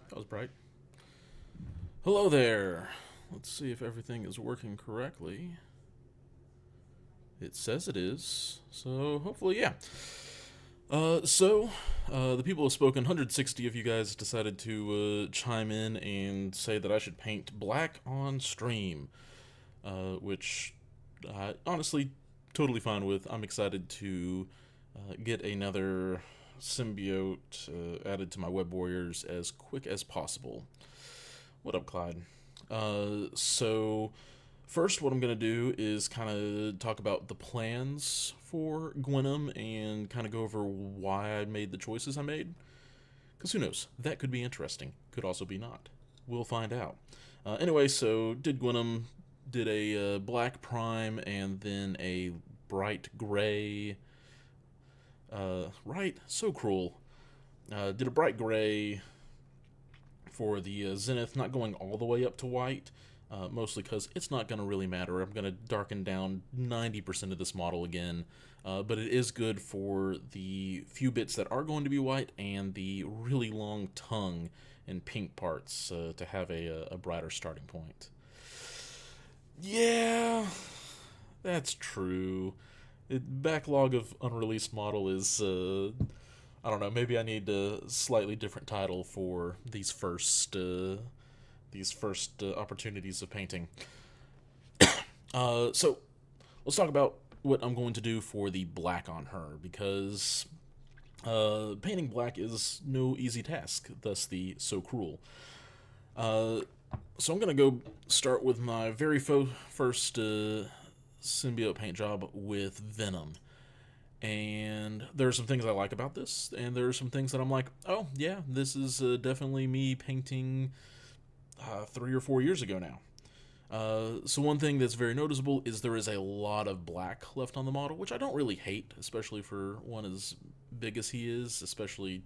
That was bright. Hello there. Let's see if everything is working correctly. It says it is, so hopefully, yeah. The people have spoken. 160 of you guys decided to chime in and say that I should paint black on stream, which I honestly totally fine with. I'm excited to get another symbiote added to my web warriors as quick as possible. What up, Clyde? First, what I'm going to do is kind of talk about the plans for Gwenom and kind of go over why I made the choices I made. Because who knows? That could be interesting. Could also be not. We'll find out. Anyway, so did Gwenom, did a black prime and then a bright gray. Right? So cruel. Did a bright gray for the Zenith, not going all the way up to white. Mostly because it's not going to really matter. I'm going to darken down 90% of this model again, but it is good for the few bits that are going to be white and the really long tongue and pink parts to have a brighter starting point. Yeah, that's true. Backlog of unreleased model is, I don't know, maybe I need a slightly different title for these first opportunities of painting. So let's talk about what I'm going to do for the black on her, because painting black is no easy task, thus the so cruel. So I'm going to go start with my very first symbiote paint job with Venom. And there are some things I like about this, and there are some things that I'm like, oh yeah, this is definitely me painting 3 or 4 years ago now. So one thing that's very noticeable is there is a lot of black left on the model, which I don't really hate, especially for one as big as he is. Especially,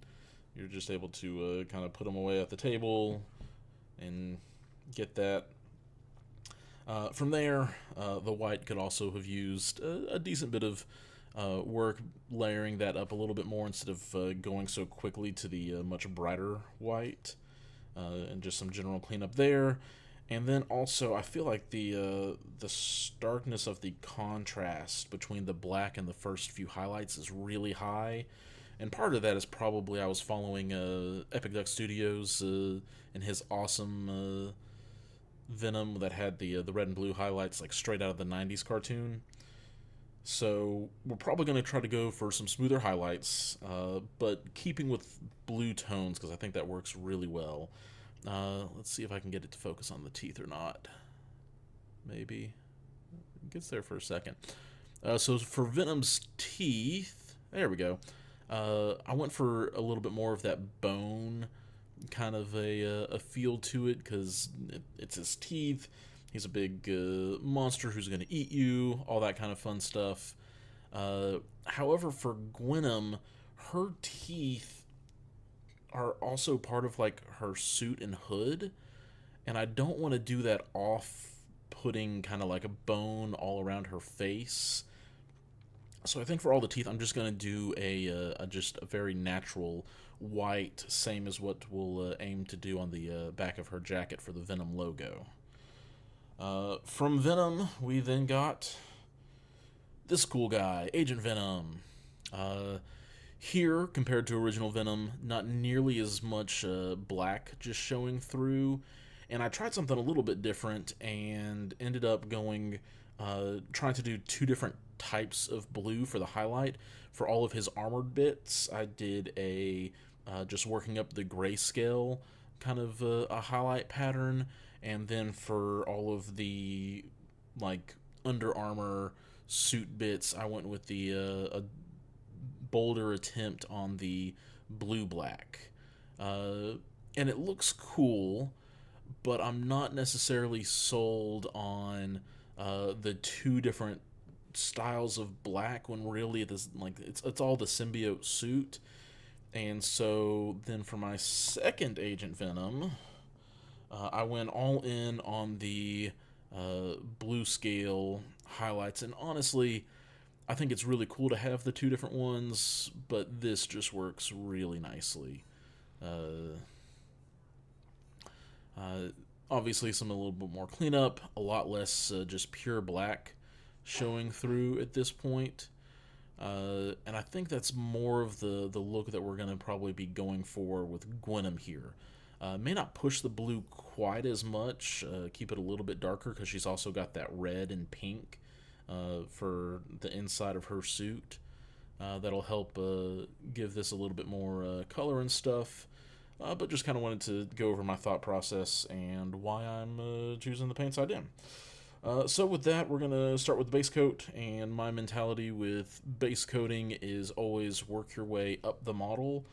you're just able to kind of put him away at the table and get that. From there, the white could also have used a decent bit of work layering that up a little bit more instead of going so quickly to the much brighter white. And just some general cleanup there. And then also, I feel like the starkness of the contrast between the black and the first few highlights is really high. And part of that is probably I was following Epic Duck Studios and his awesome Venom that had the red and blue highlights like straight out of the 90s cartoon. So we're probably going to try to go for some smoother highlights, but keeping with blue tones because I think that works really well. Let's see if I can get it to focus on the teeth or not. Maybe. It gets there for a second. So for Venom's teeth, there we go. I went for a little bit more of that bone kind of a feel to it because it's his teeth. He's a big monster who's going to eat you, all that kind of fun stuff. However, for Gwenom, her teeth are also part of like her suit and hood, and I don't want to do that off-putting kind of like a bone all around her face. So I think for all the teeth, I'm just going to do just a very natural white, same as what we'll aim to do on the back of her jacket for the Venom logo. From Venom, we then got this cool guy, Agent Venom. Here, compared to original Venom, not nearly as much black just showing through, And I tried something a little bit different and ended up going, trying to do two different types of blue for the highlight. For all of his armored bits, I did just working up the grayscale kind of a highlight pattern, and then for all of the like Under Armour suit bits, I went with the a bolder attempt on the blue black, and it looks cool, but I'm not necessarily sold on the two different styles of black when really it's all the symbiote suit. And so then for my second Agent Venom, I went all in on the blue scale highlights, and honestly, I think it's really cool to have the two different ones, but this just works really nicely. Uh, uh, Obviously, some a little bit more cleanup, a lot less just pure black showing through at this point. And I think that's more of the look that we're going to probably be going for with Gwenom here. May not push the blue quite as much, keep it a little bit darker because she's also got that red and pink for the inside of her suit. That'll help give this a little bit more color and stuff. But just kind of wanted to go over my thought process and why I'm choosing the paints I did. So with that, we're going to start with the base coat, and my mentality with base coating is always work your way up the model.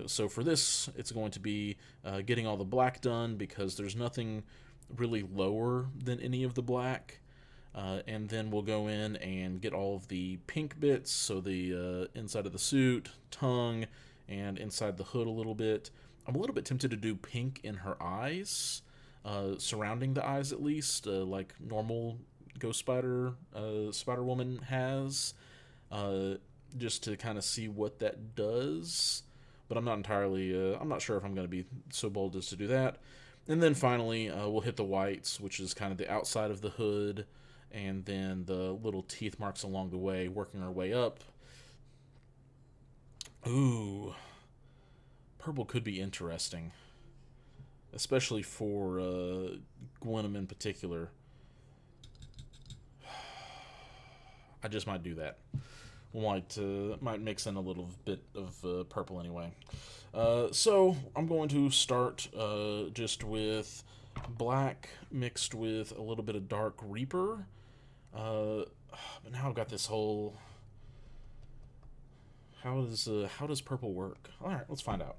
So for this, it's going to be getting all the black done because there's nothing really lower than any of the black. And then we'll go in and get all of the pink bits, so the inside of the suit, tongue, and inside the hood a little bit. I'm a little bit tempted to do pink in her eyes, surrounding the eyes at least, like normal Ghost Spider, Spider-Woman has, just to kind of see what that does. But I'm not entirely, I'm not sure if I'm going to be so bold as to do that. And then finally, we'll hit the whites, which is kind of the outside of the hood, and then the little teeth marks along the way, working our way up. Ooh, purple could be interesting, especially for Gwenom in particular. I just might do that. Might mix in a little bit of purple anyway. So I'm going to start just with black mixed with a little bit of dark Reaper. But now I've got this whole. How does purple work? All right, let's find out.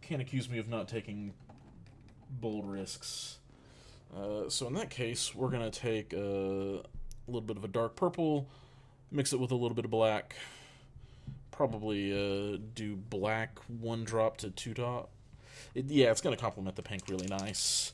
Can't accuse me of not taking bold risks. So in that case, we're gonna take a little bit of a dark purple, mix it with a little bit of black. Probably do black 1 drop to 2 drop. Yeah, it's gonna complement the pink really nice.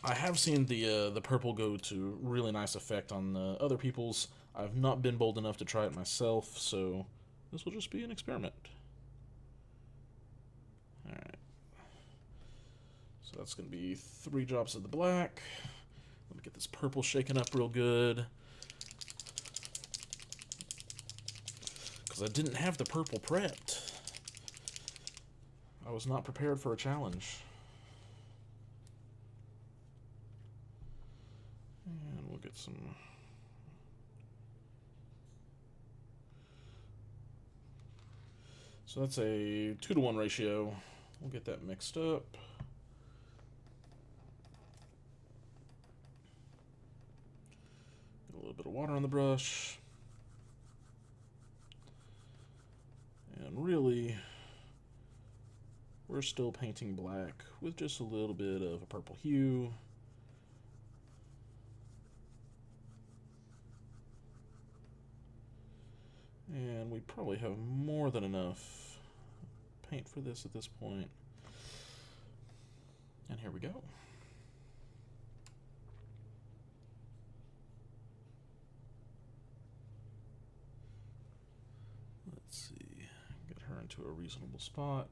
I have seen the purple go to really nice effect on other people's. I've not been bold enough to try it myself, so this will just be an experiment. Alright. So that's going to be 3 drops of the black. Let me get this purple shaken up real good. Because I didn't have the purple prepped. I was not prepared for a challenge. And we'll get some. So that's a 2-to-1 ratio. We'll get that mixed up. Get a little bit of water on the brush. And really, we're still painting black with just a little bit of a purple hue. And we probably have more than enough paint for this at this point. And here we go. Let's see, get her into a reasonable spot.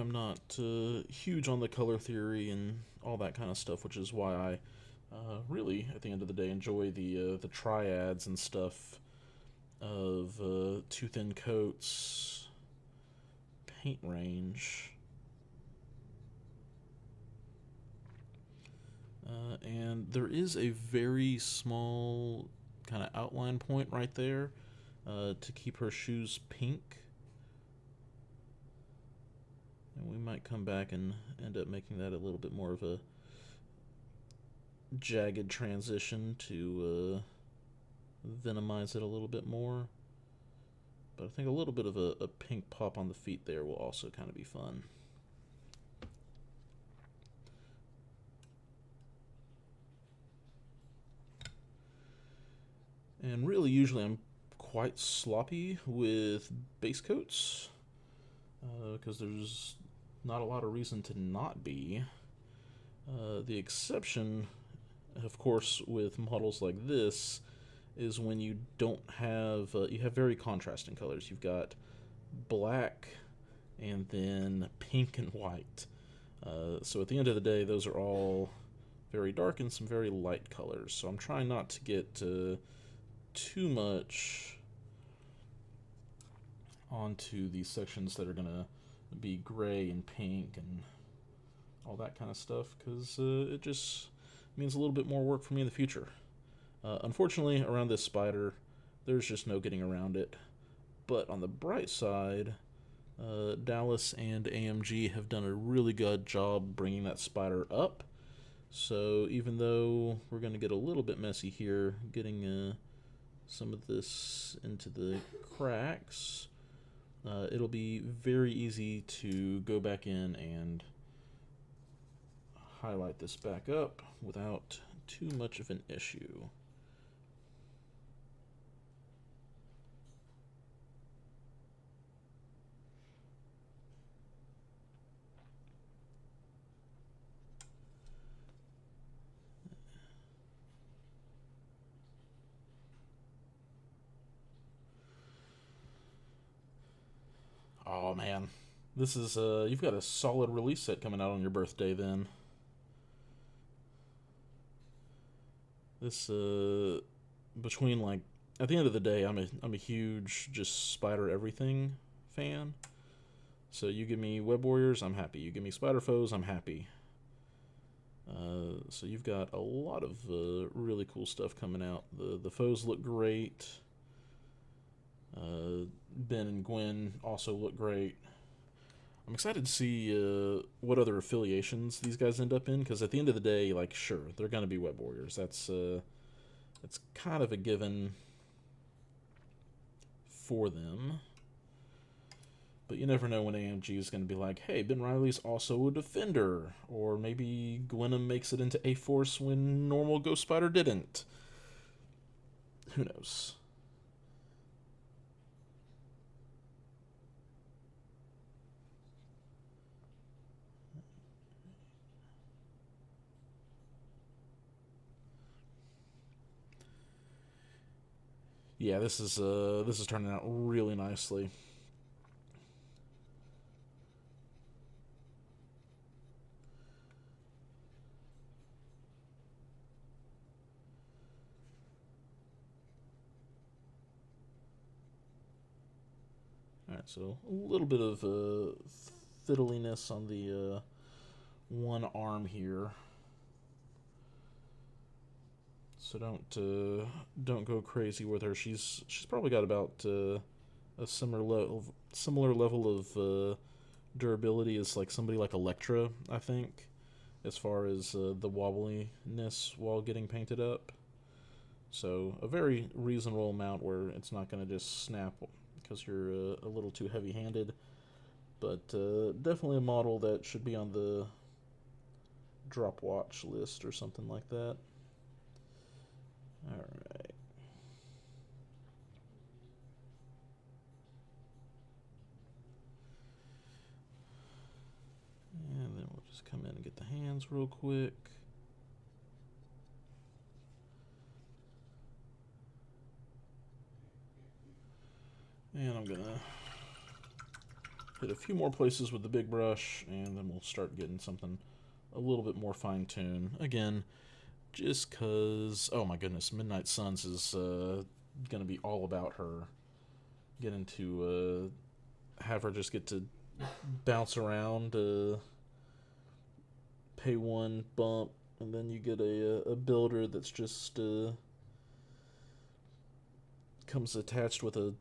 I'm not huge on the color theory and all that kind of stuff, which is why I really, at the end of the day, enjoy the triads and stuff of Too Thin Coats, paint range. And there is a very small kind of outline point right there to keep her shoes pink. And we might come back and end up making that a little bit more of a jagged transition to Venomize it a little bit more. But I think a little bit of a pink pop on the feet there will also kind of be fun. And really, usually I'm quite sloppy with base coats because there's not a lot of reason to not be. The exception, of course, with models like this is when you don't have, you have very contrasting colors. You've got black and then pink and white. So at the end of the day, those are all very dark and some very light colors. So I'm trying not to get too much onto these sections that are going to be gray and pink and all that kind of stuff, because it just means a little bit more work for me in the future. Unfortunately, around this spider, there's just no getting around it. But on the bright side, Dallas and AMG have done a really good job bringing that spider up. So even though we're going to get a little bit messy here, getting some of this into the cracks, it'll be very easy to go back in and highlight this back up without too much of an issue. Oh man, this is you've got a solid release set coming out on your birthday then. This between, like, at the end of the day, I'm a huge just spider everything fan. So you give me Web Warriors, I'm happy. You give me Spider Foes, I'm happy. So you've got a lot of really cool stuff coming out. The foes look great. Ben and Gwen also look great. I'm excited to see what other affiliations these guys end up in, because at the end of the day, like, sure, they're going to be Web Warriors. That's kind of a given for them. But you never know when AMG is going to be like, hey, Ben Riley's also a defender. Or maybe Gwenom makes it into A-Force when normal Ghost Spider didn't. Who knows? Yeah, this is turning out really nicely. Alright, so a little bit of fiddliness on the one arm here. So don't go crazy with her. She's probably got about a similar level of durability as like somebody like Electra, I think, as far as the wobbliness while getting painted up. So a very reasonable amount where it's not going to just snap because you're a little too heavy-handed. But definitely a model that should be on the drop watch list or something like that. Alright. And then we'll just come in and get the hands real quick. And I'm gonna hit a few more places with the big brush, and then we'll start getting something a little bit more fine-tuned. Again, just because, oh my goodness, Midnight Suns is going to be all about her. Getting to have her just get to bounce around, pay one bump, and then you get a builder that's just comes attached with a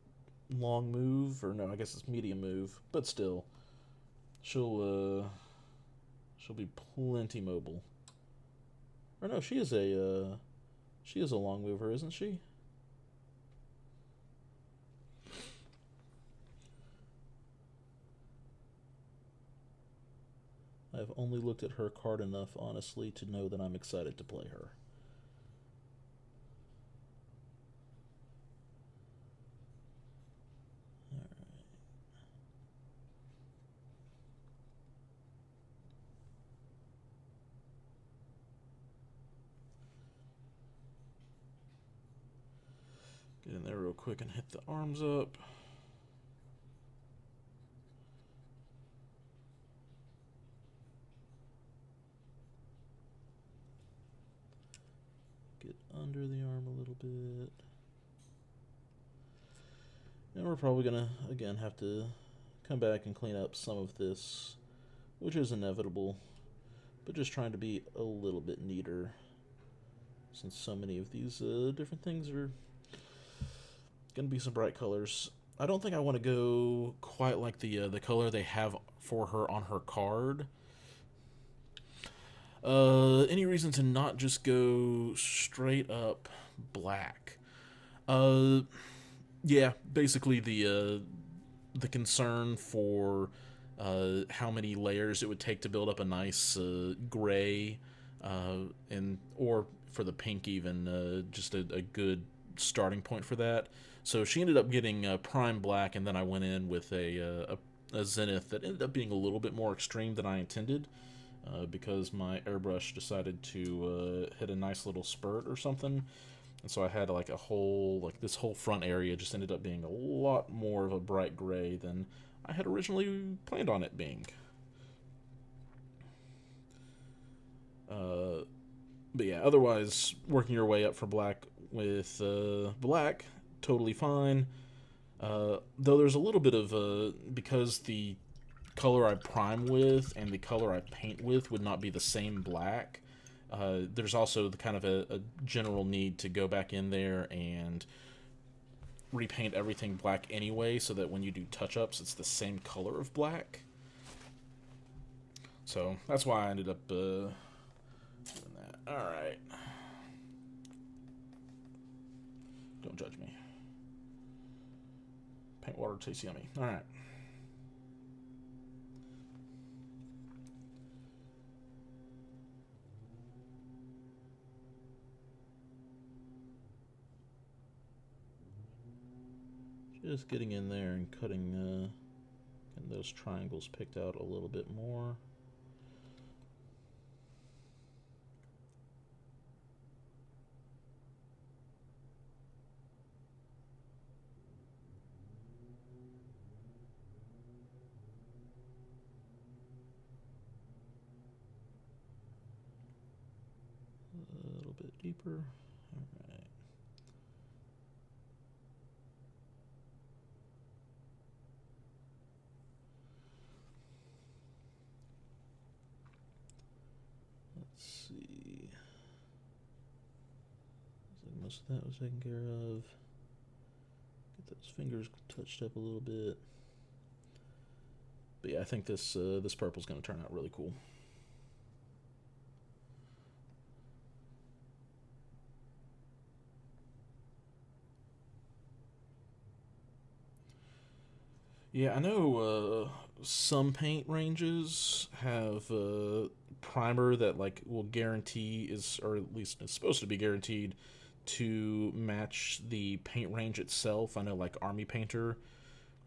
long move, or no, I guess it's medium move, but still, she'll be plenty mobile. Or no, she is a long mover, isn't she? I've only looked at her card enough, honestly, to know that I'm excited to play her. Get in there real quick and hit the arms up. Get under the arm a little bit. And we're probably going to, again, have to come back and clean up some of this, which is inevitable, but just trying to be a little bit neater, since so many of these different things are going to be some bright colors. I don't think I want to go quite like the color they have for her on her card. Any reason to not just go straight up black? Yeah, basically the concern for how many layers it would take to build up a nice gray, and or for the pink even, just a good starting point for that. So she ended up getting prime black, and then I went in with a zenith that ended up being a little bit more extreme than I intended, because my airbrush decided to hit a nice little spurt or something. And so I had like this whole front area just ended up being a lot more of a bright gray than I had originally planned on it being. But yeah, otherwise, working your way up for black with black, totally fine. Though there's a little bit of, because the color I prime with and the color I paint with would not be the same black, there's also the kind of a general need to go back in there and repaint everything black anyway, so that when you do touch-ups, it's the same color of black. So that's why I ended up doing that. Alright. Don't judge me. Paint water tastes yummy. Alright. Just getting in there and cutting those triangles picked out a little bit more. A little bit deeper. All right. Let's see. Looks like most of that was taken care of. Get those fingers touched up a little bit. But yeah, I think this purple's going to turn out really cool. Yeah, I know some paint ranges have primer that like will guarantee is, or at least it's supposed to be guaranteed to match the paint range itself. I know like Army Painter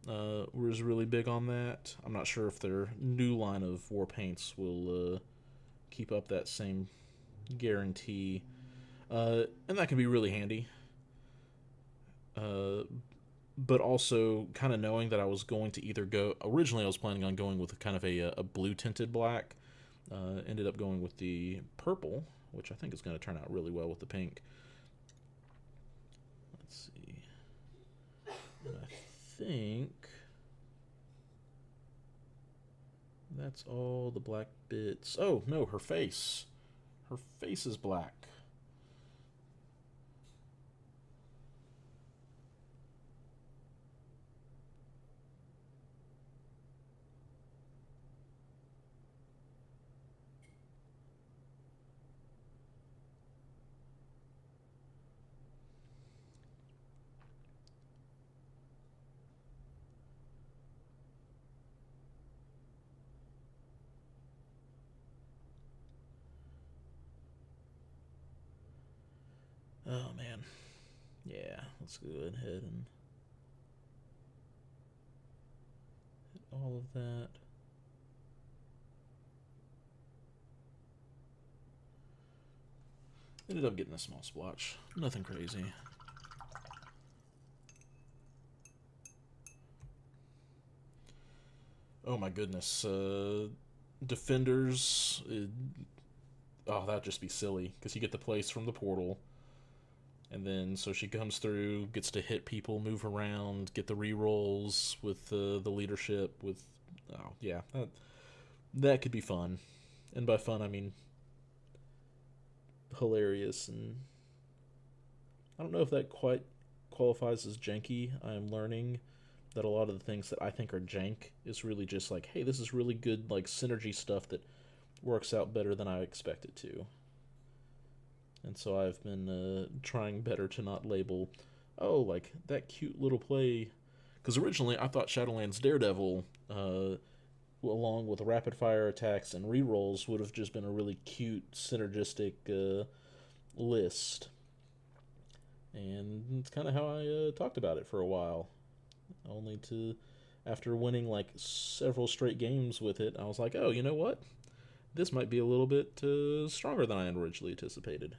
was really big on that. I'm not sure if their new line of war paints will keep up that same guarantee, and that can be really handy. but also kind of knowing that I was going to either go. Originally, I was planning on going with kind of a blue tinted black. Ended up going with the purple, which I think is going to turn out really well with the pink. Let's see. And I think that's all the black bits. Oh, no, her face. Her face is black. Oh, man. Yeah, let's go ahead and hit all of that. Ended up getting a small splotch. Nothing crazy. Oh my goodness. Defenders. Oh, that'd just be silly. Because you get the place from the portal. And then, so she comes through, gets to hit people, move around, get the re-rolls with the leadership. With, oh, yeah. That could be fun. And by fun, I mean hilarious. And I don't know if that quite qualifies as janky. I'm learning that a lot of the things that I think are jank is really just like, hey, this is really good, like, synergy stuff that works out better than I expect it to. And so I've been trying better to not label, oh, like, that cute little play. Because originally I thought Shadowlands Daredevil, along with rapid fire attacks and rerolls, would have just been a really cute, synergistic list. And it's kind of how I talked about it for a while. Only to, after winning like several straight games with it, I was like, oh, you know what? This might be a little bit stronger than I originally anticipated.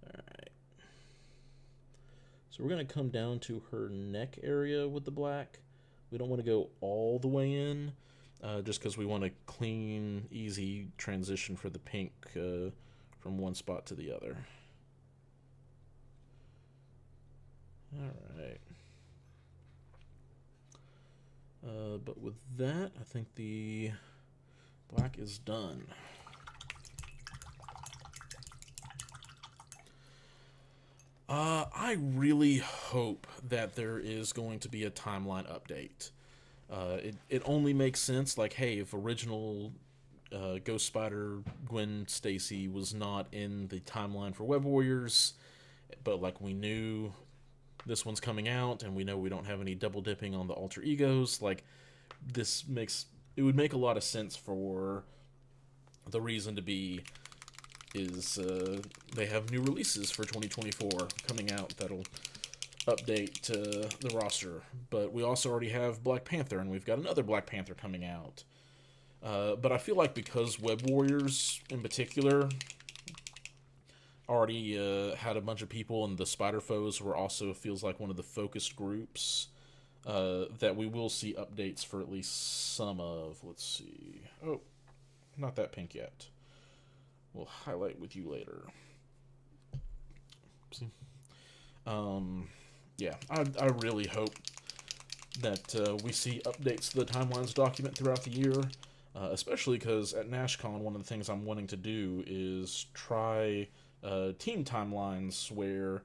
Alright. So we're going to come down to her neck area with the black. We don't want to go all the way in, just because we want a clean, easy transition for the pink from one spot to the other. Alright. But with that, I think the black is done. I really hope that there is going to be a timeline update. It only makes sense, like, hey, if original Ghost Spider Gwen Stacy was not in the timeline for Web Warriors, but like we knew this one's coming out, and we know we don't have any double dipping on the alter egos. Like, this makes it would make a lot of sense for the reason to be is they have new releases for 2024 coming out that'll update the roster. But we also already have Black Panther, and we've got another Black Panther coming out. But I feel like because Web Warriors in particular already had a bunch of people, and the Spider Foes were also feels like one of the focused groups, that we will see updates for at least some of. Let's see. Oh, not that pink yet. We'll highlight with you later. See? Yeah, I really hope that we see updates to the timelines document throughout the year, especially because at NashCon, one of the things I'm wanting to do is try team timelines where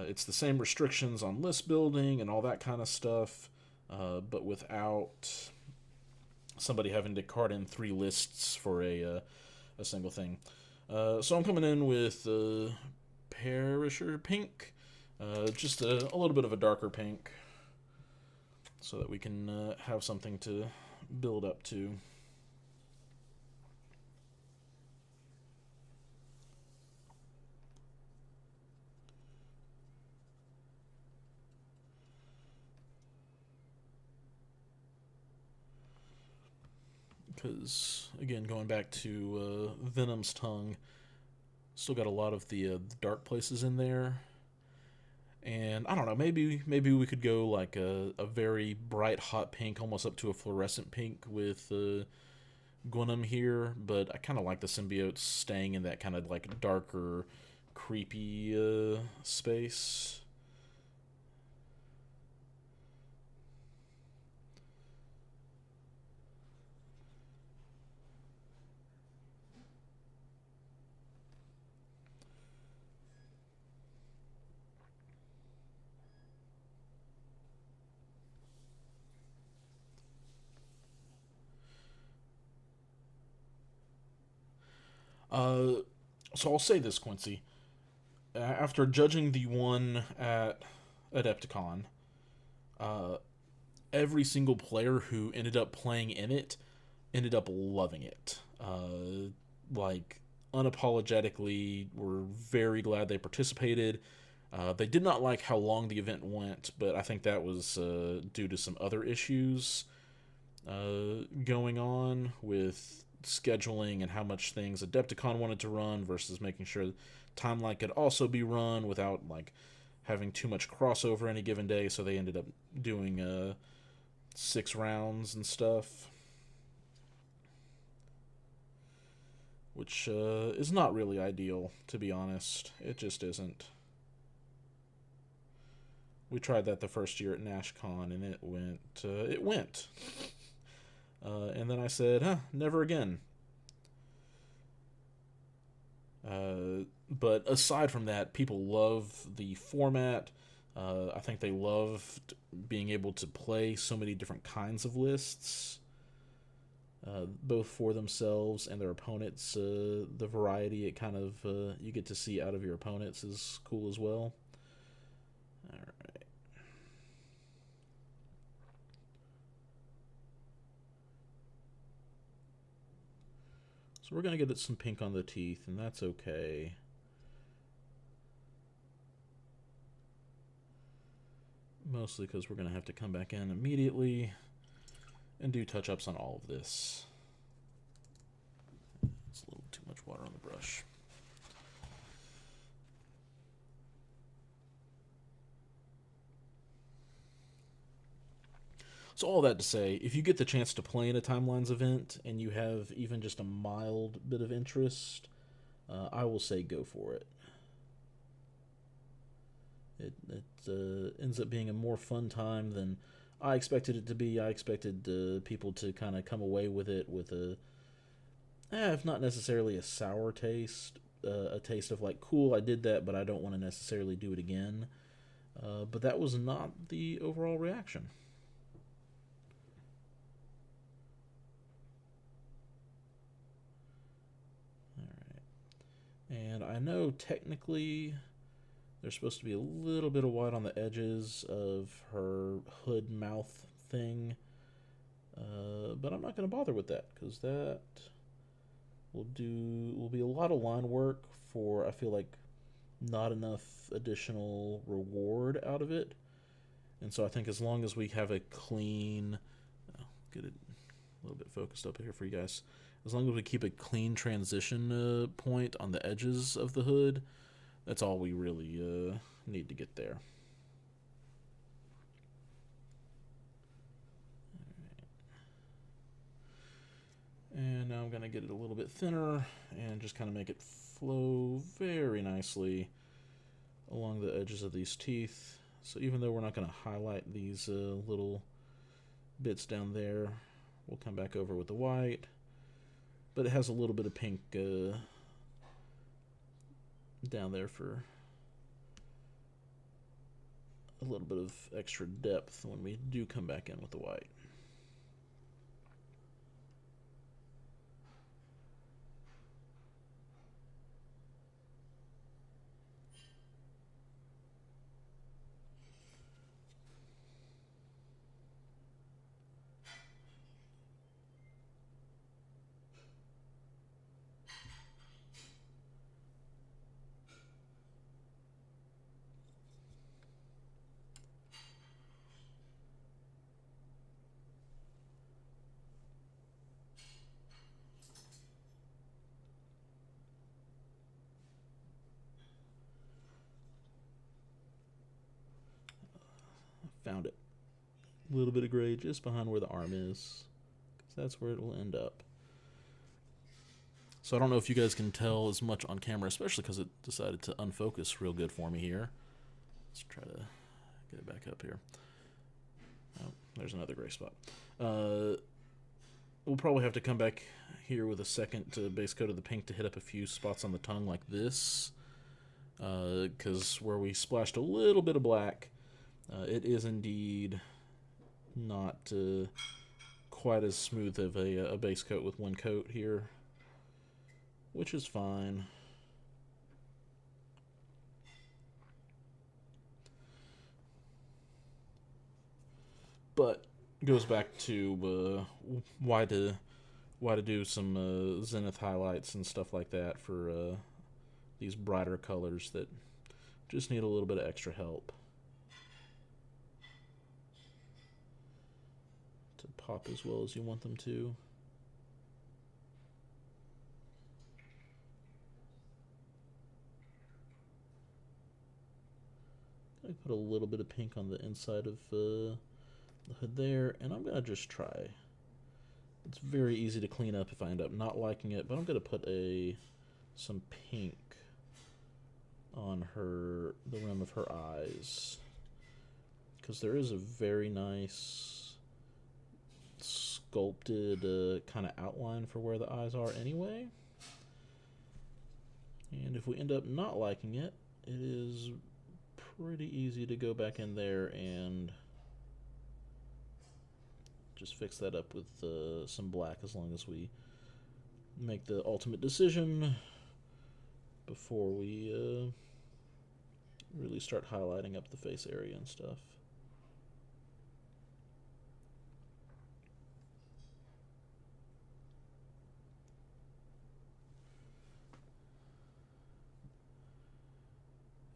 it's the same restrictions on list building and all that kind of stuff, but without somebody having to cart in 3 lists for a single thing. So I'm coming in with Perisher Pink, just a little bit of a darker pink, so that we can have something to build up to. Because, again, going back to Venom's tongue, still got a lot of the dark places in there. And I don't know, maybe we could go like a very bright hot pink, almost up to a fluorescent pink with Gwenom here. But I kind of like the symbiotes staying in that kind of like darker, creepy space. Uh, so I'll say this, Quincy. After judging the one at Adepticon, uh, every single player who ended up playing in it ended up loving it. Like, unapologetically, were very glad they participated. They did not like how long the event went, but I think that was due to some other issues going on with scheduling and how much things Adepticon wanted to run versus making sure Timeline could also be run without like having too much crossover any given day. So they ended up doing 6 rounds and stuff, which is not really ideal, to be honest. It just isn't. We tried that the first year at NashCon, and it went. It went. And then I said, huh, never again. But aside from that, people love the format. I think they loved being able to play so many different kinds of lists, both for themselves and their opponents. The variety it kind of you get to see out of your opponents is cool as well. All right. So we're going to get some pink on the teeth, and that's okay. Mostly because we're going to have to come back in immediately and do touch-ups on all of this. It's a little too much water on the brush. So all that to say, if you get the chance to play in a Timelines event and you have even just a mild bit of interest, I will say go for it. It ends up being a more fun time than I expected it to be. I expected people to kind of come away with it with if not necessarily a sour taste, a taste of like, cool, I did that, but I don't want to necessarily do it again. But that was not the overall reaction. And I know technically there's supposed to be a little bit of white on the edges of her hood mouth thing, but I'm not going to bother with that because that will be a lot of line work for, I feel like, not enough additional reward out of it. And so I think as long as we have a clean, get it a little bit focused up here for you guys. As long as we keep a clean transition point on the edges of the hood, that's all we really need to get there. And now I'm going to get it a little bit thinner and just kind of make it flow very nicely along the edges of these teeth. So even though we're not going to highlight these little bits down there, we'll come back over with the white. But it has a little bit of pink down there for a little bit of extra depth when we do come back in with the white. Found it. A little bit of gray just behind where the arm is, because that's where it will end up. So I don't know if you guys can tell as much on camera, especially because it decided to unfocus real good for me here. Let's try to get it back up here. Oh, there's another gray spot. We'll probably have to come back here with a second base coat of the pink to hit up a few spots on the tongue like this. Because where we splashed a little bit of black, it is indeed not quite as smooth of a base coat with one coat here, which is fine. But goes back to why to do some zenith highlights and stuff like that for these brighter colors that just need a little bit of extra help to pop as well as you want them to. I put a little bit of pink on the inside of the hood there, and I'm going to just try. It's very easy to clean up if I end up not liking it, but I'm going to put some pink on the rim of her eyes, because there is a very nice sculpted kind of outline for where the eyes are anyway. And if we end up not liking it, it is pretty easy to go back in there and just fix that up with some black, as long as we make the ultimate decision before we really start highlighting up the face area and stuff.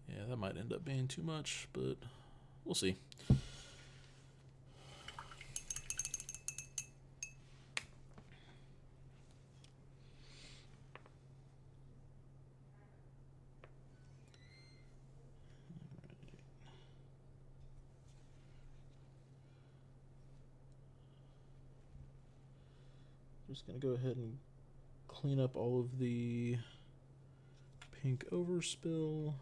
Yeah, that might end up being too much, but we'll see. Just going to go ahead and clean up all of the pink overspill.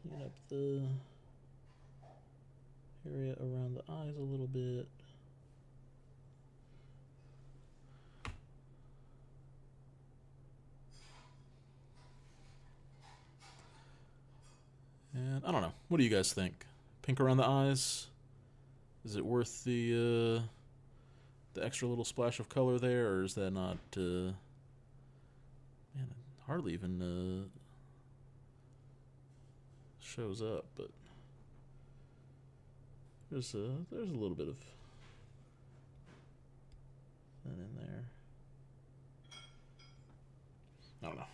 Clean up the area around the eyes a little bit. And I don't know. What do you guys think? Pink around the eyes? Is it worth the extra little splash of color there, or is that not? Man, it hardly even shows up, but there's a little bit of that in there. I don't know.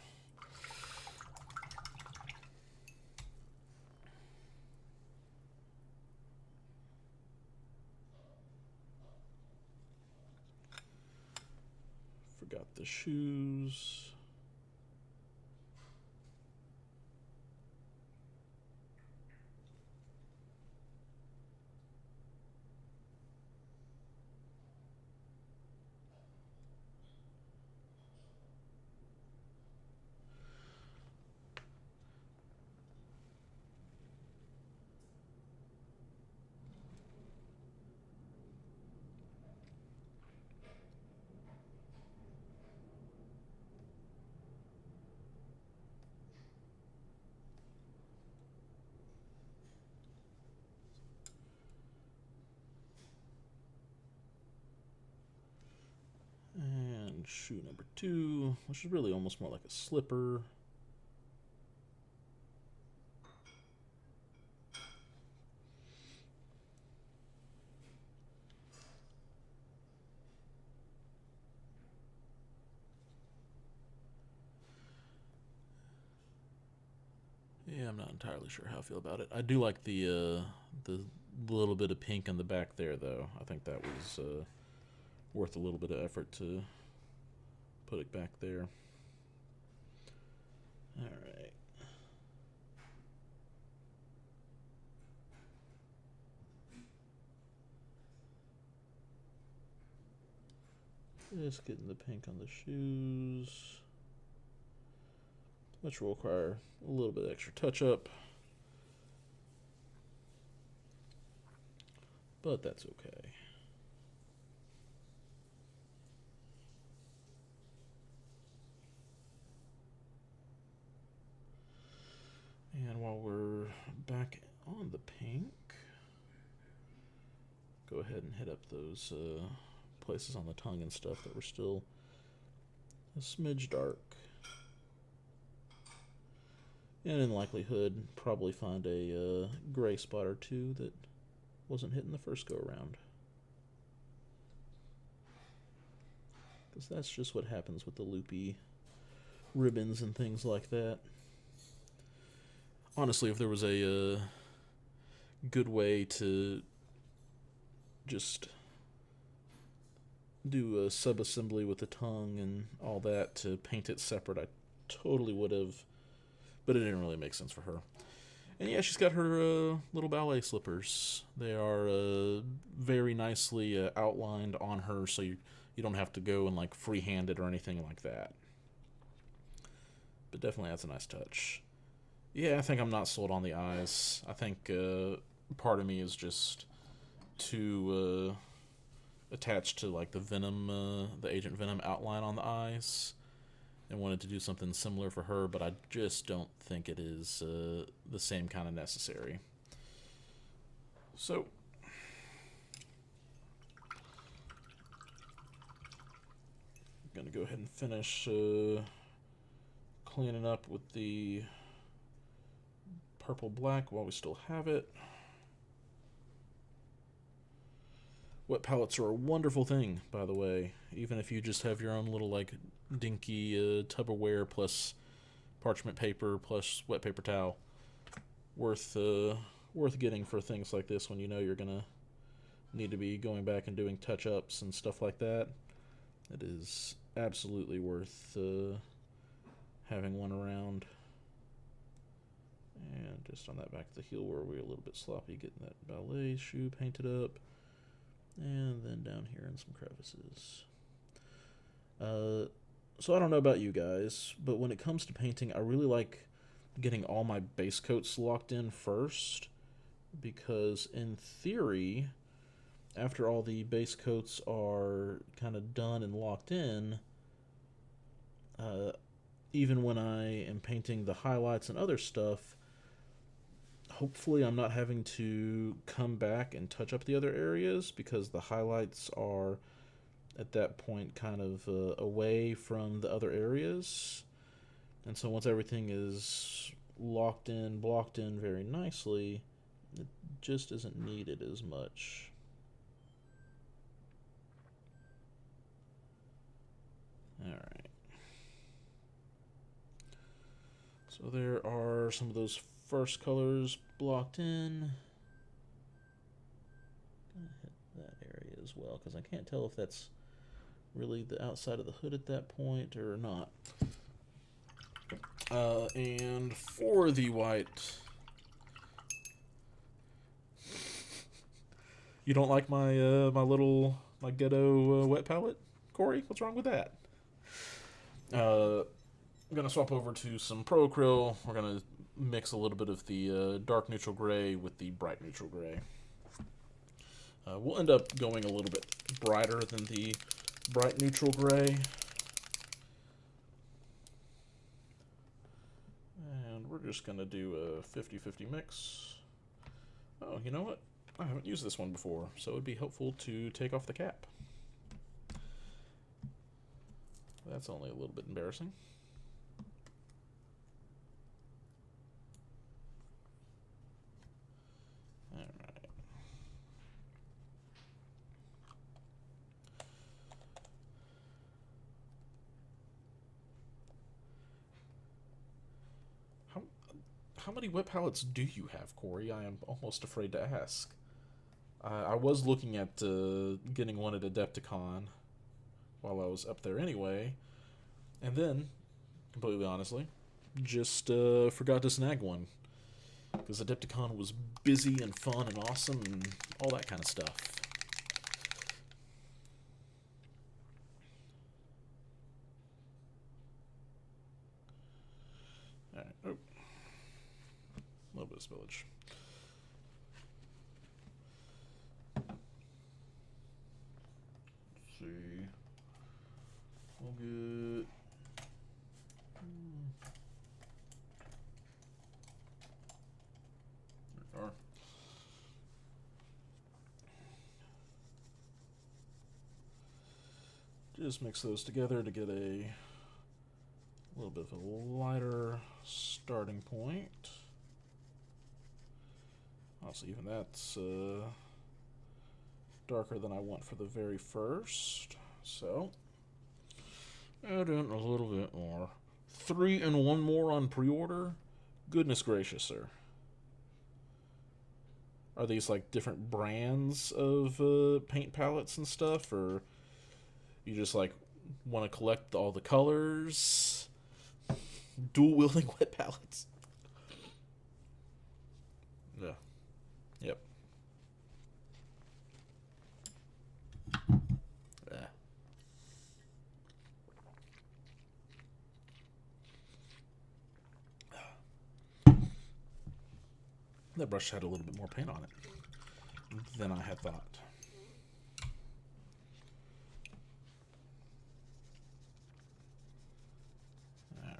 Forgot the shoes. shoe number 2, which is really almost more like a slipper. Yeah, I'm not entirely sure how I feel about it. I do like the little bit of pink in the back there, though. I think that was worth a little bit of effort to put it back there. All right. Just getting the pink on the shoes, which will require a little bit extra touch-up, but that's okay. And while we're back on the pink, go ahead and hit up those places on the tongue and stuff that were still a smidge dark. And in likelihood, probably find a gray spot or two that wasn't hitting the first go around. Because that's just what happens with the loopy ribbons and things like that. Honestly, if there was a good way to just do a sub-assembly with the tongue and all that to paint it separate, I totally would have, but it didn't really make sense for her. And yeah, she's got her little ballet slippers. They are very nicely outlined on her, so you don't have to go and like freehand it or anything like that. But definitely that's a nice touch. Yeah, I think I'm not sold on the eyes. I think part of me is just too attached to like the Venom, the Agent Venom outline on the eyes, and wanted to do something similar for her, but I just don't think it is the same kind of necessary. So, I'm going to go ahead and finish cleaning up with the purple black while we still have it. Wet palettes are a wonderful thing, by the way. Even if you just have your own little like dinky Tupperware plus parchment paper plus wet paper towel, worth getting for things like this when you know you're gonna need to be going back and doing touch-ups and stuff like that. It is absolutely worth having one around. And just on that back of the heel where we're a little bit sloppy, getting that ballet shoe painted up. And then down here in some crevices. So I don't know about you guys, but when it comes to painting, I really like getting all my base coats locked in first, because in theory, after all the base coats are kind of done and locked in, even when I am painting the highlights and other stuff, hopefully I'm not having to come back and touch up the other areas, because the highlights are at that point kind of away from the other areas. And so once everything is locked in, blocked in very nicely, it just isn't needed as much. Alright. So there are some of those first colors blocked in. Gonna hit that area as well, because I can't tell if that's really the outside of the hood at that point or not. And for the white, you don't like my my ghetto wet palette, Corey? What's wrong with that? I'm gonna swap over to some Pro Acryl. We're gonna mix a little bit of the dark neutral gray with the bright neutral gray. We'll end up going a little bit brighter than the bright neutral gray. And we're just going to do a 50-50 mix. Oh, you know what? I haven't used this one before, so it'd be helpful to take off the cap. That's only a little bit embarrassing. Alright. How many wet palettes do you have, Corey? I am almost afraid to ask. I was looking at getting one at Adepticon while I was up there anyway, and then, completely honestly, just forgot to snag one because Adepticon was busy and fun and awesome and all that kind of stuff. Alright, oh. A little bit of spillage. Let's see. We'll get... There we are. Just mix those together to get a little bit of a lighter starting point. Also, even that's darker than I want for the very first. So, add in a little bit more. 3 and 1 more on pre-order? Goodness gracious, sir. Are these like different brands of paint palettes and stuff? Or you just like want to collect all the colors? Dual wielding wet palettes? Yeah. Yep. That brush had a little bit more paint on it than I had thought. Alright.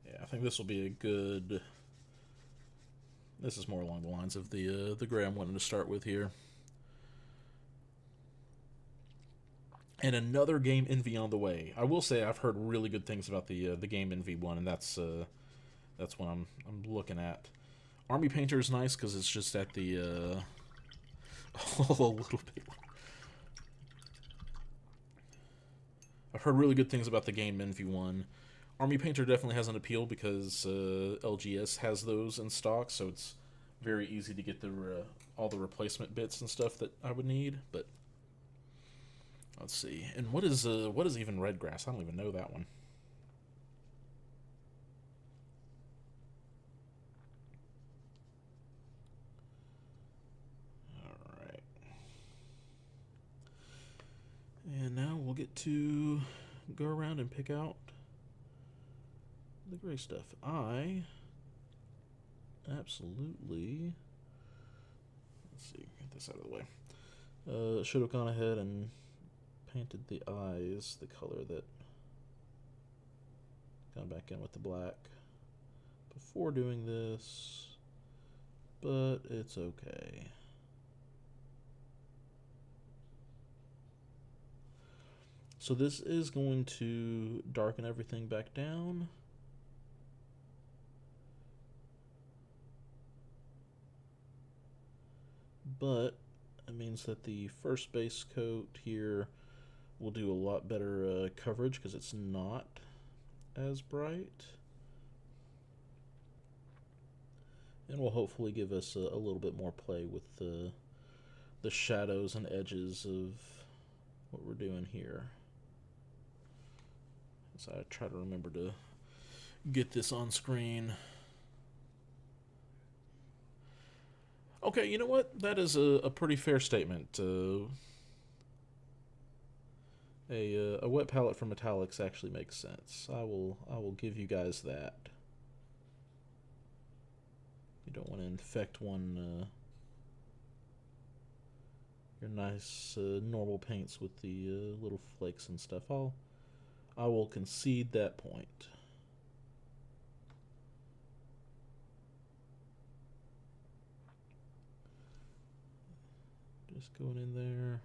Yeah, I think this will be a good... This is more along the lines of the gray I'm wanting to start with here. And another Game Envy on the way. I will say I've heard really good things about the Game Envy one, and that's what I'm looking at. Army Painter is nice because it's just at the a little bit. I've heard really good things about the Game Envy one. Army Painter definitely has an appeal because LGS has those in stock, so it's very easy to get the all the replacement bits and stuff that I would need. But let's see. And what is even red grass? I don't even know that one. All right. And now we'll get to go around and pick out the gray stuff. I absolutely, let's see, get this out of the way. Should have gone ahead and painted the eyes the color that gone back in with the black before doing this, but it's okay. So this is going to darken everything back down. But it means that the first base coat here will do a lot better coverage because it's not as bright. And will hopefully give us a little bit more play with the shadows and edges of what we're doing here. So I try to remember to get this on screen. Okay, you know what? That is a pretty fair statement. A wet palette for metallics actually makes sense. I will give you guys that. You don't want to infect your nice normal paints with the little flakes and stuff. I will concede that point. Just going in there.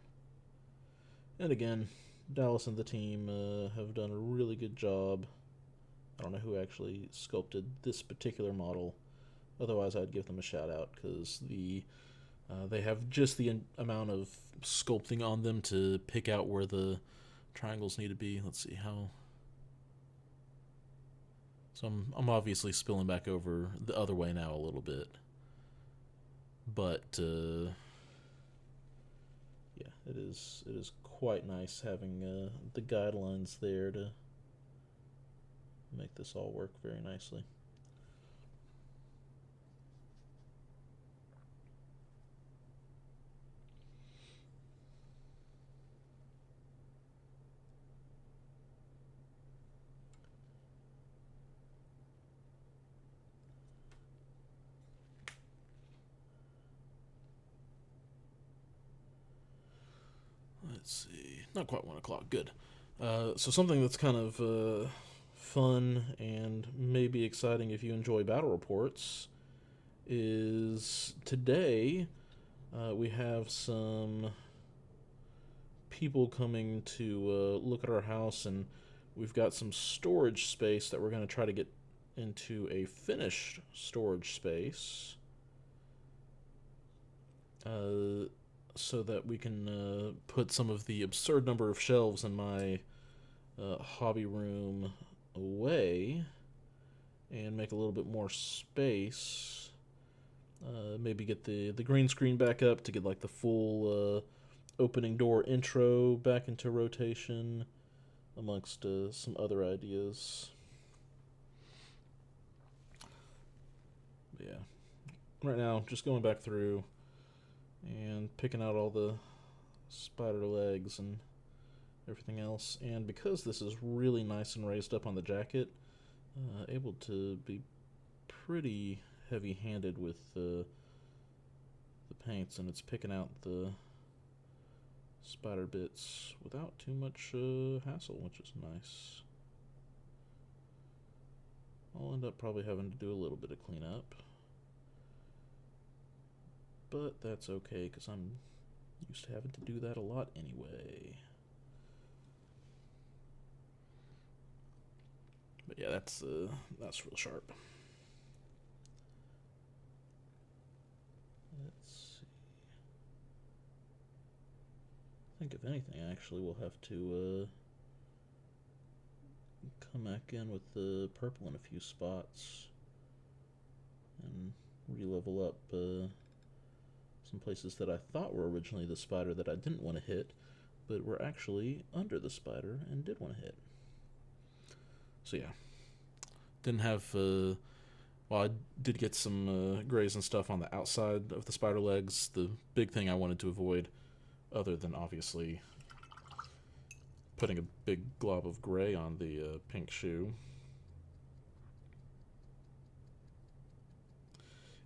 And again, Dallas and the team have done a really good job. I don't know who actually sculpted this particular model. Otherwise, I'd give them a shout out because they have just the amount of sculpting on them to pick out where the triangles need to be. Let's see how. So I'm obviously spilling back over the other way now a little bit, but yeah, it is quite nice having the guidelines there to make this all work very nicely. Let's see, not quite 1 o'clock. Good. So something that's kind of fun and maybe exciting if you enjoy battle reports is today we have some people coming to look at our house, and we've got some storage space that we're going to try to get into a finished storage space. So that we can put some of the absurd number of shelves in my hobby room away and make a little bit more space. Maybe get the green screen back up to get like the full opening door intro back into rotation, amongst some other ideas. But yeah, right now just going back through and picking out all the spider legs and everything else. And because this is really nice and raised up on the jacket, able to be pretty heavy-handed with the paints, and it's picking out the spider bits without too much hassle, which is nice. I'll end up probably having to do a little bit of cleanup, but that's okay because I'm used to having to do that a lot anyway. But yeah, that's real sharp. Let's see. I think if anything, actually, we'll have to come back in with the purple in a few spots and re-level up some places that I thought were originally the spider that I didn't want to hit, but were actually under the spider and did want to hit. So yeah, didn't have, well, I did get some grays and stuff on the outside of the spider legs. The big thing I wanted to avoid, other than obviously putting a big glob of gray on the pink shoe,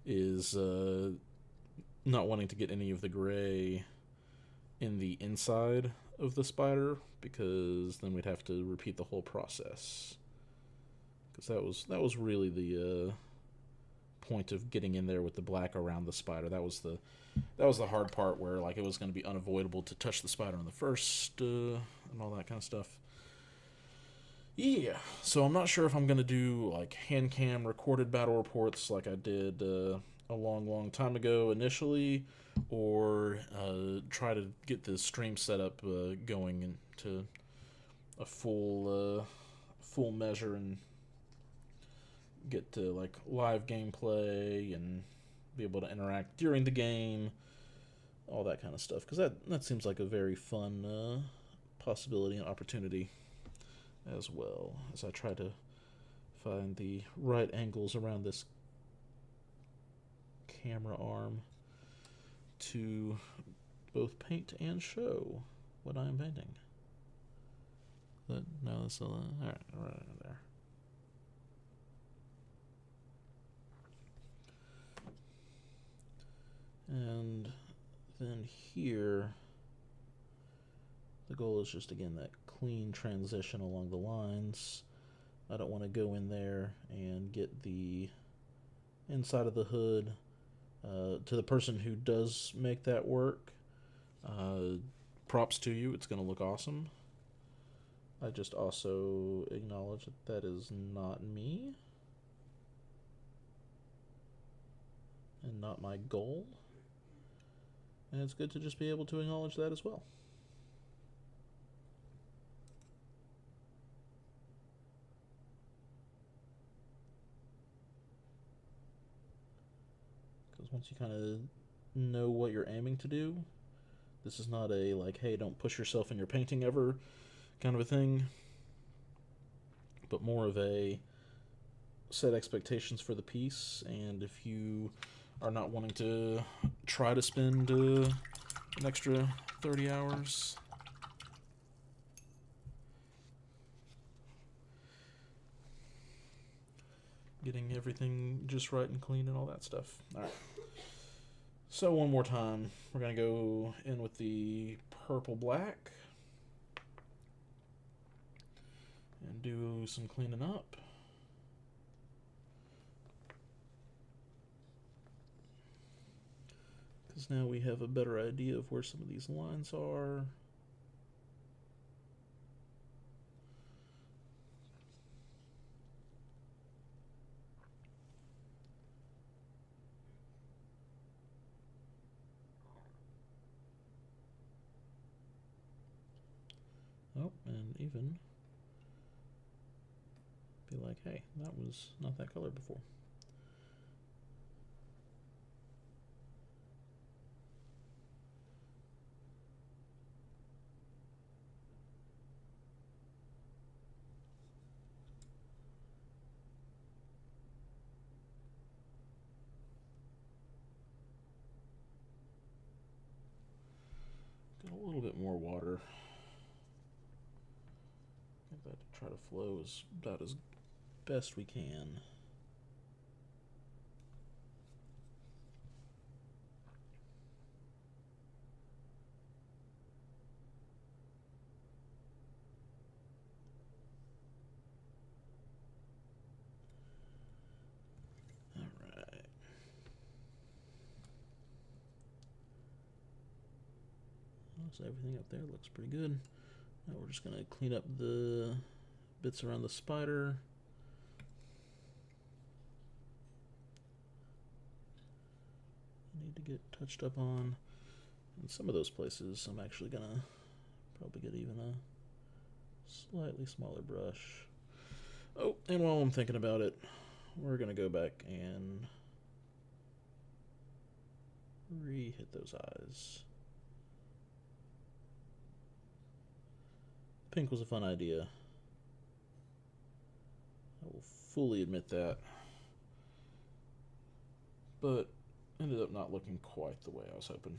is not wanting to get any of the gray in the inside of the spider, because then we'd have to repeat the whole process. Because that was really the point of getting in there with the black around the spider. That was the hard part, where like it was going to be unavoidable to touch the spider in the first and all that kind of stuff. Yeah, so I'm not sure if I'm going to do like hand cam recorded battle reports like I did a long time ago initially, or try to get the stream setup going into a full measure and get to like live gameplay and be able to interact during the game, all that kind of stuff, because that seems like a very fun possibility and opportunity, as well as I try to find the right angles around this camera arm to both paint and show what I'm painting. But no, that's all right there. And then here, the goal is just, again, that clean transition along the lines. I don't want to go in there and get the inside of the hood. To the person who does make that work, Uh, Props to you. It's going to look awesome. I just also acknowledge that that is not me and not my goal. And it's good to just be able to acknowledge that as well. Because once you kind of know what you're aiming to do, this is not a like, hey, don't push yourself in your painting ever kind of a thing, but more of a set expectations for the piece. And if you are not wanting to try to spend an extra 30 hours, getting everything just right and clean and all that stuff. All right. So one more time, we're going to go in with the purple black and do some cleaning up. Because now we have a better idea of where some of these lines are. Oh, and even be like, hey, that was not that color before. Got a little bit more water. Get that to try to flow about as best we can. Alright. So everything up there looks pretty good. Now we're just going to clean up the bits around the spider. Need to get touched up on. In some of those places, I'm actually going to probably get even a slightly smaller brush. Oh, and while I'm thinking about it, we're going to go back and re-hit those eyes. Pink was a fun idea. I will fully admit that. But ended up not looking quite the way I was hoping.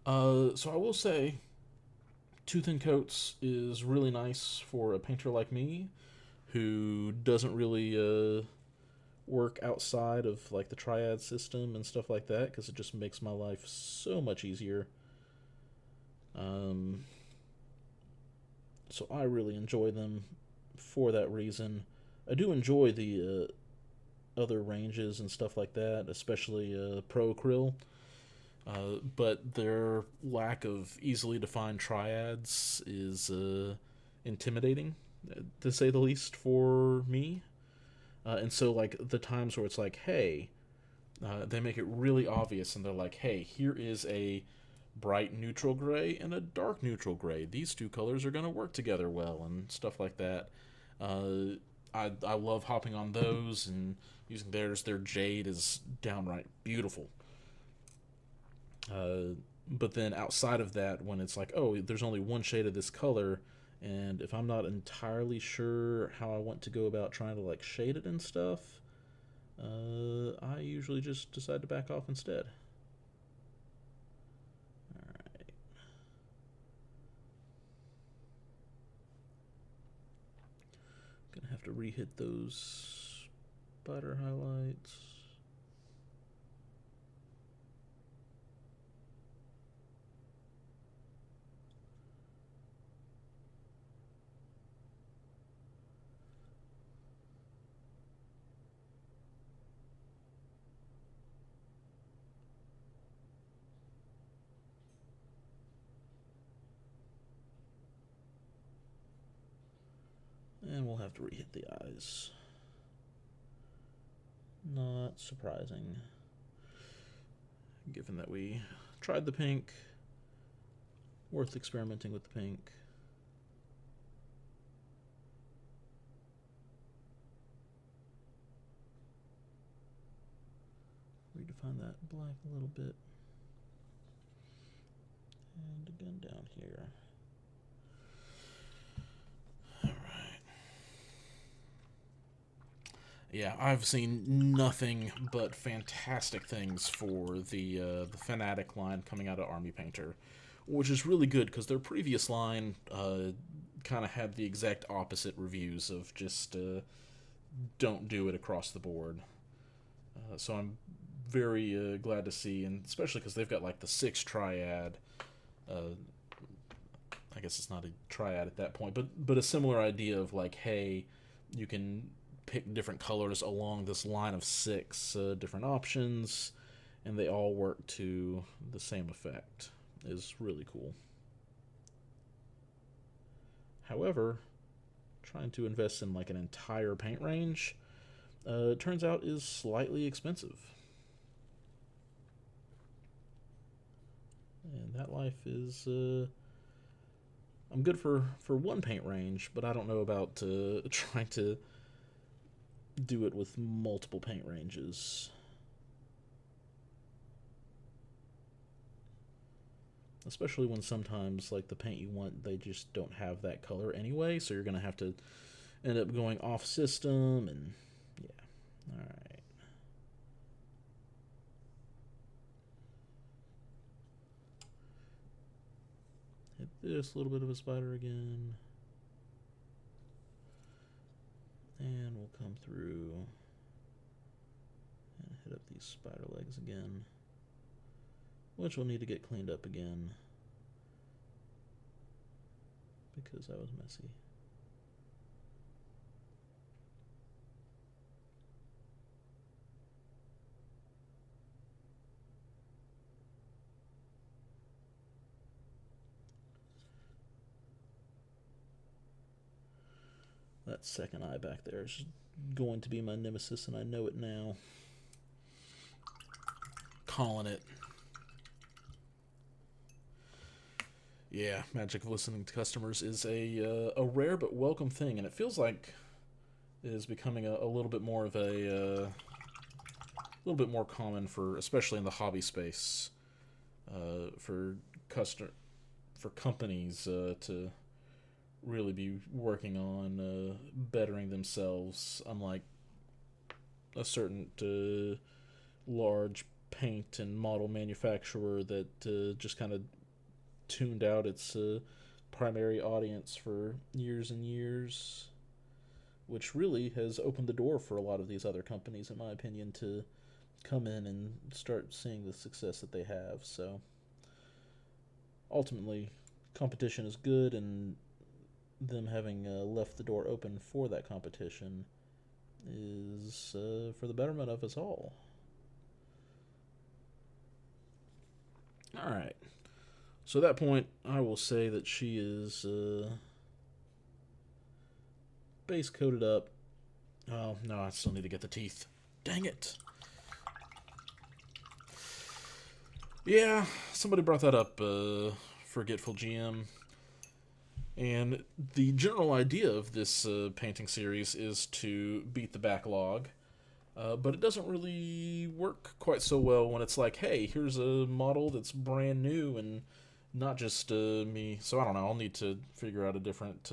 So I will say, Tooth and Coats is really nice for a painter like me who doesn't really work outside of like the triad system and stuff like that, because it just makes my life so much easier. So I really enjoy them for that reason. I do enjoy the other ranges and stuff like that, especially Pro Acryl. But their lack of easily defined triads is intimidating, to say the least, for me. And so, like, the times where it's like, hey, they make it really obvious, and they're like, hey, here is a bright neutral gray and a dark neutral gray. These two colors are going to work together well, and stuff like that. I love hopping on those and using theirs. Their jade is downright beautiful. But then outside of that, when it's like, oh, there's only one shade of this color, and if I'm not entirely sure how I want to go about trying to like shade it and stuff, I usually just decide to back off instead. Alright. Gonna have to re-hit those spider highlights. have to re-hit the eyes. Not surprising, given that we tried the pink. Worth experimenting with the pink. Redefine that black a little bit. And again down here. Yeah, I've seen nothing but fantastic things for the Fanatic line coming out of Army Painter, which is really good because their previous line kind of had the exact opposite reviews of just don't do it across the board. So I'm very glad to see, and especially because they've got like the 6 triad. I guess it's not a triad at that point, but a similar idea of like, hey, you can pick different colors along this line of 6 different options, and they all work to the same effect. Is really cool. However, trying to invest in like an entire paint range, it turns out is slightly expensive. And that life is I'm good for one paint range, but I don't know about trying to do it with multiple paint ranges. Especially when sometimes like the paint you want, they just don't have that color anyway, so you're gonna have to end up going off system, and yeah. Alright. Hit this little bit of a spider again. And we'll come through and hit up these spider legs again, which will need to get cleaned up again because that was messy. That second eye back there is going to be my nemesis, and I know it now. Calling it. Yeah, magic of listening to customers is a rare but welcome thing, and it feels like it is becoming a little bit more of a little bit more common for, especially in the hobby space, for companies to really be working on bettering themselves, unlike a certain large paint and model manufacturer that just kind of tuned out its primary audience for years and years, which really has opened the door for a lot of these other companies, in my opinion, to come in and start seeing the success that they have. So ultimately, competition is good, and them having left the door open for that competition is for the betterment of us all. Alright. So at that point, I will say that she is base coated up. Oh, no, I still need to get the teeth. Dang it. Yeah, somebody brought that up, Forgetful GM. And the general idea of this painting series is to beat the backlog, but it doesn't really work quite so well when it's like, hey, here's a model that's brand new and not just me. So I don't know, I'll need to figure out a different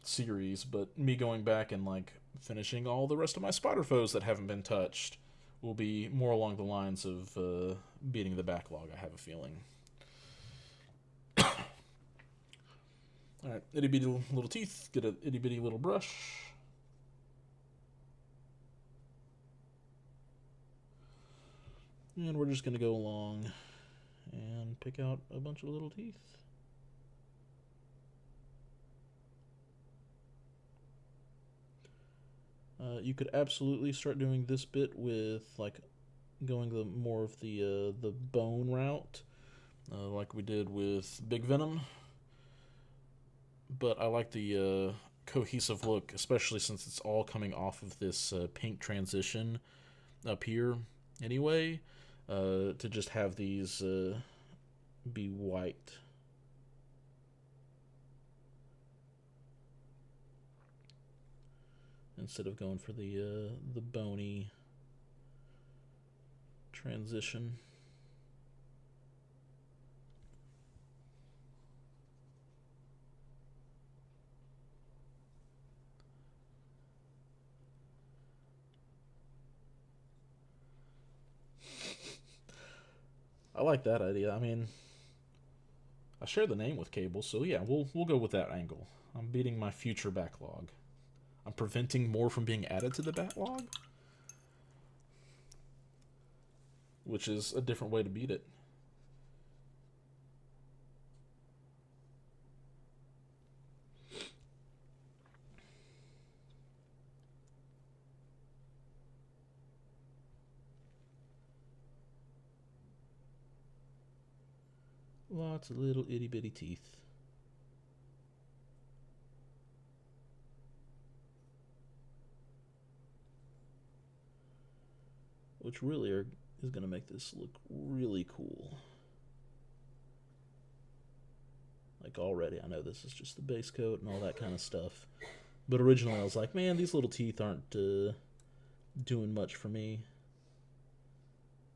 series, but me going back and like finishing all the rest of my spider foes that haven't been touched will be more along the lines of beating the backlog, I have a feeling. Alright, itty bitty little teeth, get an itty bitty little brush. And we're just going to go along and pick out a bunch of little teeth. You could absolutely start doing this bit with like going the more of the bone route, like we did with Big Venom. But I like the cohesive look, especially since it's all coming off of this pink transition up here anyway, to just have these be white. Instead of going for the bony transition. I like that idea. I mean, I share the name with Cable, so yeah, we'll go with that angle. I'm beating my future backlog. I'm preventing more from being added to the backlog, which is a different way to beat it. Lots of little itty bitty teeth. Which really is going to make this look really cool. Like already, I know this is just the base coat and all that kind of stuff. But originally I was like, man, these little teeth aren't doing much for me.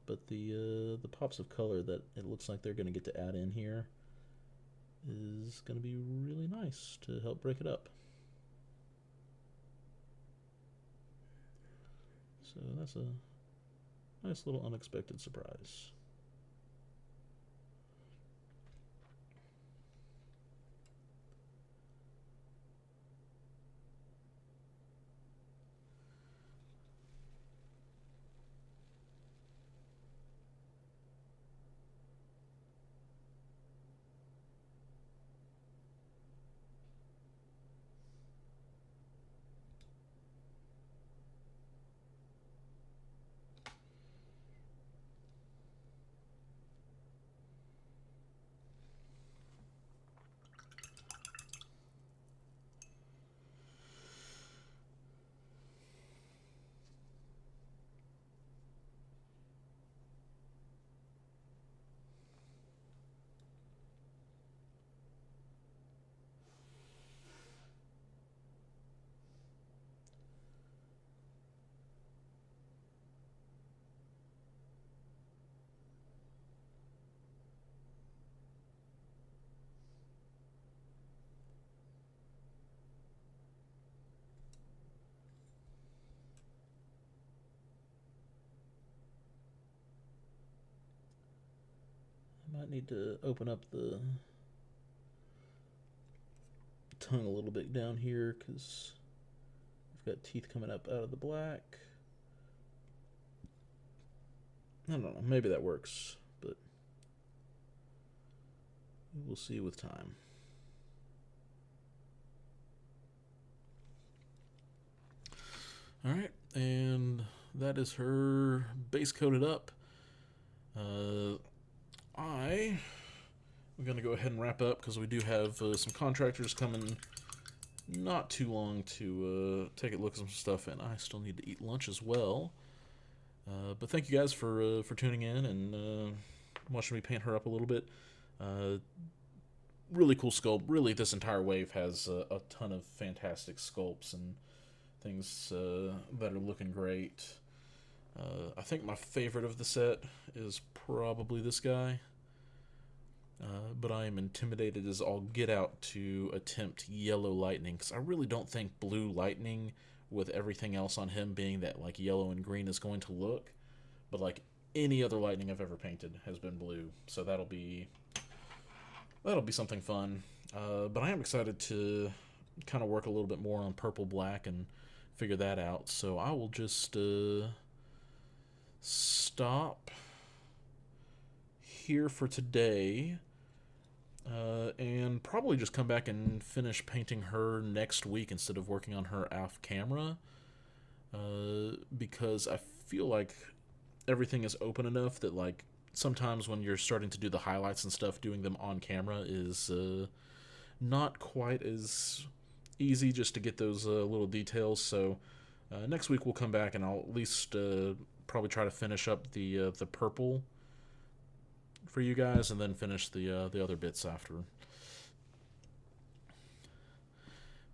But the pops of color that it looks like they're going to get to add in here is going to be really nice to help break it up. So that's a nice little unexpected surprise. I might need to open up the tongue a little bit down here because I've got teeth coming up out of the black. I don't know, maybe that works, but we'll see with time. Alright, and that is her base coated up. I'm going to go ahead and wrap up because we do have some contractors coming not too long to take a look at some stuff, and I still need to eat lunch as well. But thank you guys for tuning in and watching me paint her up a little bit. Really cool sculpt. Really, this entire wave has a ton of fantastic sculpts and things that are looking great. I think my favorite of the set is probably this guy. But I am intimidated as all get out to attempt Yellow Lightning, because I really don't think Blue Lightning, with everything else on him being that like yellow and green, is going to look. But like any other Lightning I've ever painted has been blue, so that'll be something fun. But I am excited to kind of work a little bit more on purple black and figure that out. So I will just stop here for today. And probably just come back and finish painting her next week instead of working on her off camera, because I feel like everything is open enough that like sometimes when you're starting to do the highlights and stuff, doing them on camera is not quite as easy just to get those little details. So next week we'll come back and I'll at least probably try to finish up the purple for you guys, and then finish the other bits after.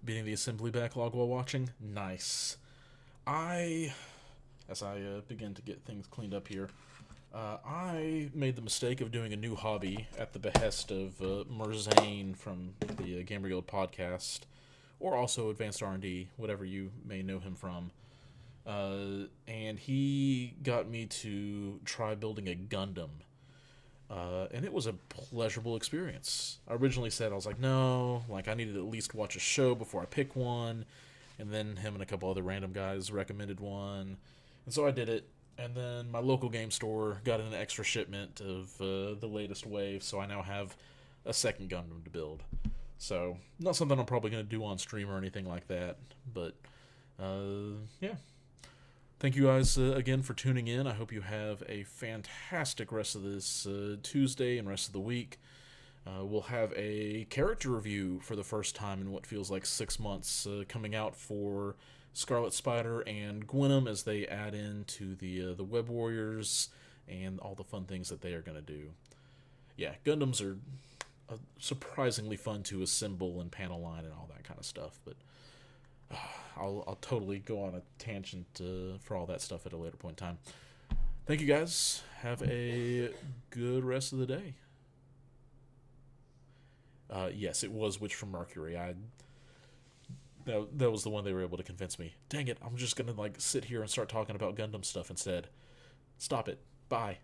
Beating the assembly backlog while watching, nice. As I begin to get things cleaned up here, I made the mistake of doing a new hobby at the behest of Merzane from the Gamer Guild podcast, or also Advanced R&D, whatever you may know him from. And he got me to try building a Gundam. And it was a pleasurable experience. I originally said, I was like, no, like I needed to at least watch a show before I pick one. And then him and a couple other random guys recommended one. And so I did it. And then my local game store got an extra shipment of the latest wave, so I now have a second Gundam to build. So, not something I'm probably going to do on stream or anything like that. But, yeah. Thank you guys again for tuning in. I hope you have a fantastic rest of this Tuesday and rest of the week. We'll have a character review for the first time in what feels like 6 months coming out for Scarlet Spider and Gwenom, as they add into the Web Warriors and all the fun things that they are going to do. Yeah, Gundams are surprisingly fun to assemble and panel line and all that kind of stuff, but I'll totally go on a tangent for all that stuff at a later point in time. Thank you guys. Have a good rest of the day. Yes, it was Witch from Mercury. That was the one they were able to convince me. Dang it, I'm just gonna like sit here and start talking about Gundam stuff instead. Stop it. Bye.